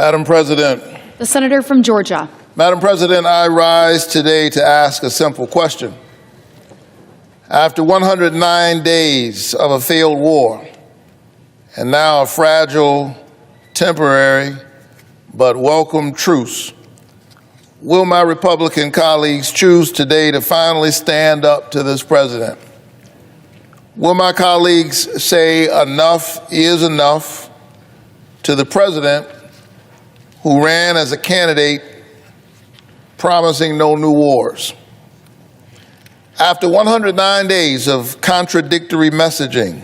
Madam President. The senator from Georgia. Madam President, I rise today to ask a simple question. After 109 days of a failed war, and now a fragile, temporary, but welcome truce, will my Republican colleagues choose today to finally stand up to this president? Will my colleagues say enough is enough to the president who ran as a candidate promising no new wars? After 109 days of contradictory messaging,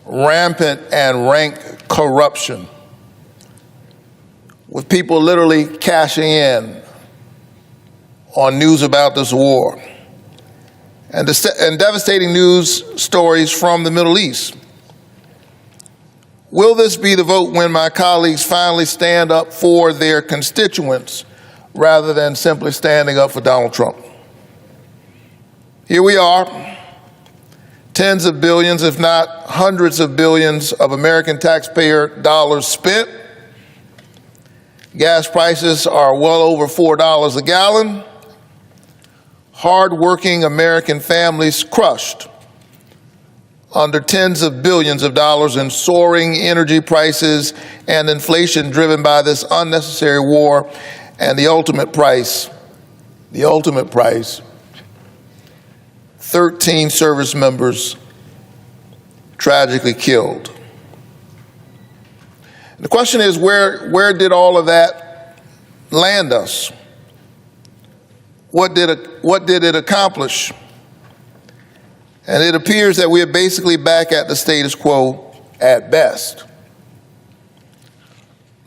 rampant and rank corruption, with people literally cashing in on news about this war, and devastating news stories from the Middle East, will this be the vote when my colleagues finally stand up for their constituents rather than simply standing up for Donald Trump? Here we are, tens of billions, if not hundreds of billions of American taxpayer dollars spent. Gas prices are well over $4 a gallon. Hard-working American families crushed under tens of billions of dollars in soaring energy prices and inflation driven by this unnecessary war, and the ultimate price, 13 service members tragically killed. The question is, where did all of that land us? What did it accomplish? And it appears that we are basically back at the status quo at best.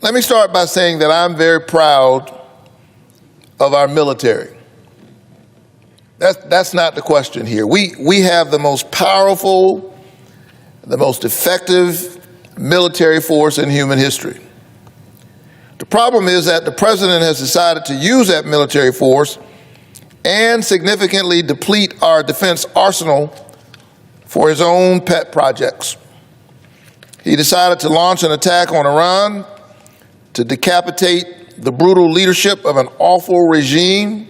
Let me start by saying that I'm very proud of our military. That's not the question here. We have the most powerful, the most effective military force in human history. The problem is that the president has decided to use that military force and significantly deplete our defense arsenal for his own pet projects. He decided to launch an attack on Iran to decapitate the brutal leadership of an awful regime,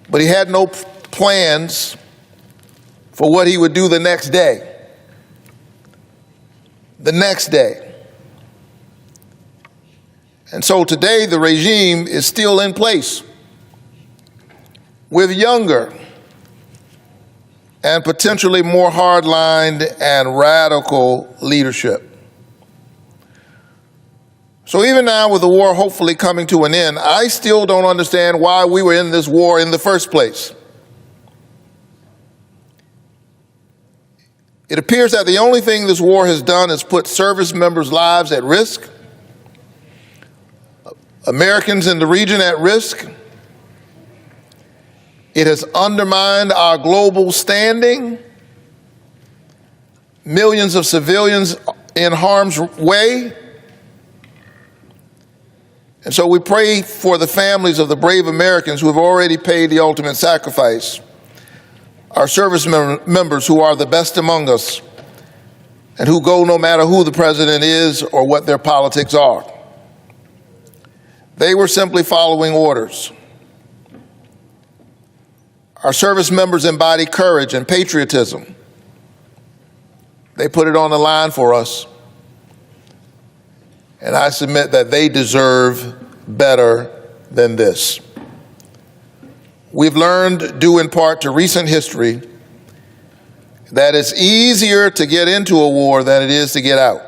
but he had no plans for what he would do the next day. The next day. And so today the regime is still in place with younger and potentially more hard-lined and radical leadership. So even now, with the war hopefully coming to an end, I still don't understand why we were in this war in the first place. It appears that the only thing this war has done is put service members' lives at risk, Americans in the region at risk. It has undermined our global standing, millions of civilians in harm's way. And so we pray for the families of the brave Americans who have already paid the ultimate sacrifice, our service members who are the best among us and who go no matter who the president is or what their politics are. They were simply following orders. Our service members embody courage and patriotism. They put it on the line for us. And I submit that they deserve better than this. We've learned, due in part to recent history, that it's easier to get into a war than it is to get out.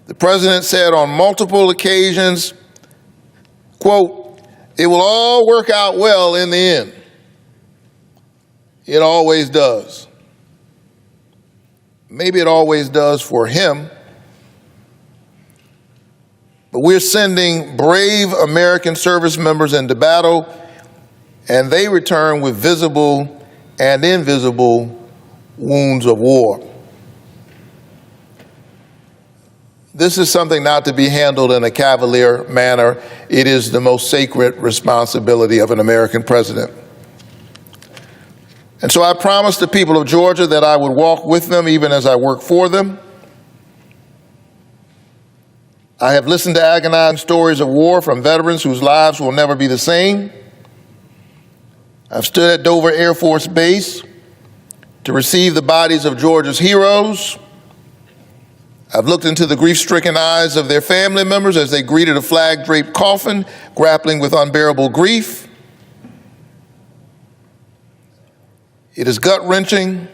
The president said on multiple occasions, quote, "It will all work out well in the end." It always does. Maybe it always does for him. But we're sending brave American service members into battle, and they return with visible and invisible wounds of war. This is something not to be handled in a cavalier manner. It is the most sacred responsibility of an American president. And so I promised the people of Georgia that I would walk with them even as I work for them. I have listened to agonizing stories of war from veterans whose lives will never be the same. I've stood at Dover Air Force Base to receive the bodies of Georgia's heroes. I've looked into the grief-stricken eyes of their family members as they greeted a flag-draped coffin, grappling with unbearable grief. It is gut-wrenching,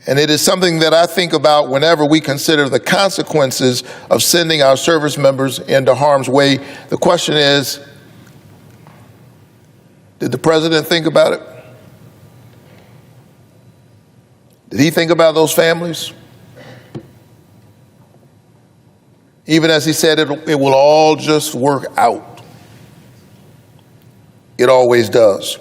and it is something that I think about whenever we consider the consequences of sending our service members into harm's way. The question is, did the president think about it? Did he think about those families? Even as he said, it will all just work out. It always does.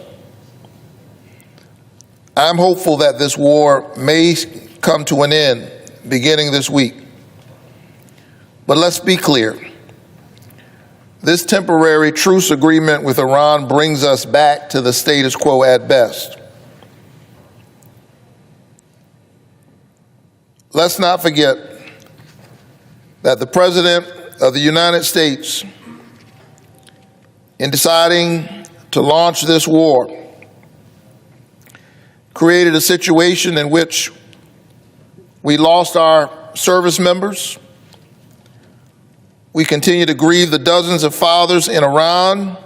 I'm hopeful that this war may come to an end beginning this week. But let's be clear. This temporary truce agreement with Iran brings us back to the status quo at best. Let's not forget that the President of the United States, in deciding to launch this war, created a situation in which we lost our service members. We continue to grieve the dozens of fathers in Iran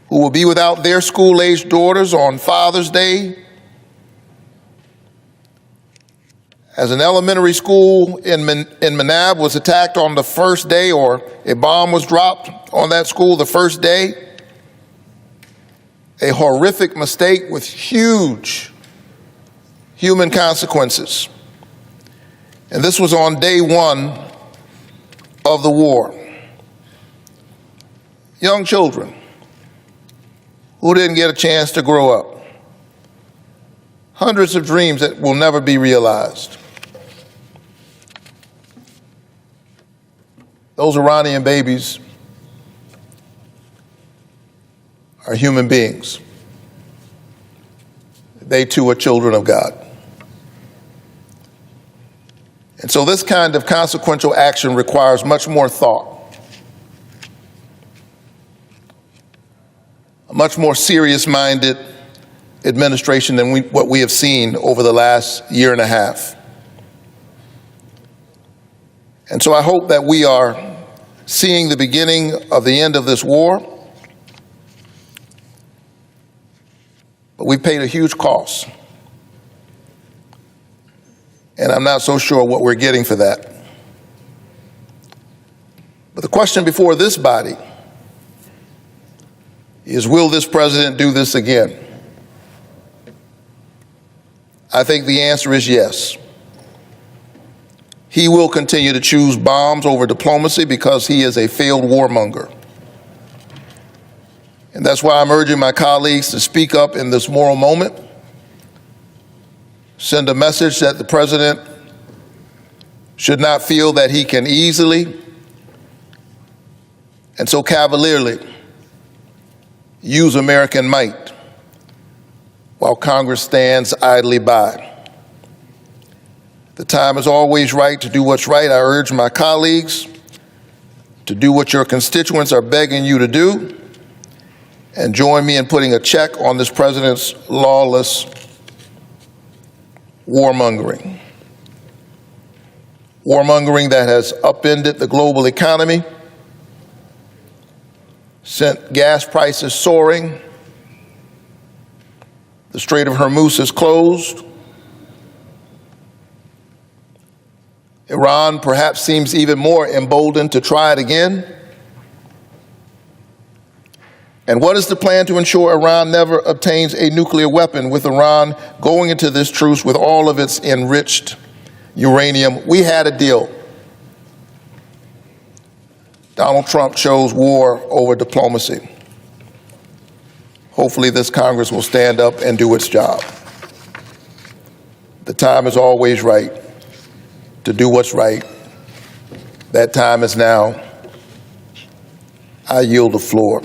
who will be without their school-aged daughters on Father's Day. As an elementary school in Manab was attacked on the first day, or a bomb was dropped on that school the first day, a horrific mistake with huge human consequences. And this was on day one of the war. Young children who didn't get a chance to grow up. Hundreds of dreams that will never be realized. Those Iranian babies are human beings. They too are children of God. And so this kind of consequential action requires much more thought, a much more serious-minded administration than what we have seen over the last year and a half. And so I hope that we are seeing the beginning of the end of this war. But we've paid a huge cost. And I'm not so sure what we're getting for that. But the question before this body is, will this president do this again? I think the answer is yes. He will continue to choose bombs over diplomacy because he is a failed warmonger. And that's why I'm urging my colleagues to speak up in this moral moment, send a message that the president should not feel that he can easily and so cavalierly use American might while Congress stands idly by. The time is always right to do what's right. I urge my colleagues to do what your constituents are begging you to do and join me in putting a check on this president's lawless warmongering. Warmongering that has upended the global economy, sent gas prices soaring, the Strait of Hormuz is closed, Iran perhaps seems even more emboldened to try it again. And what is the plan to ensure Iran never obtains a nuclear weapon, with Iran going into this truce with all of its enriched uranium? We had a deal. Donald Trump chose war over diplomacy. Hopefully this Congress will stand up and do its job. The time is always right to do what's right. That time is now. I yield the floor.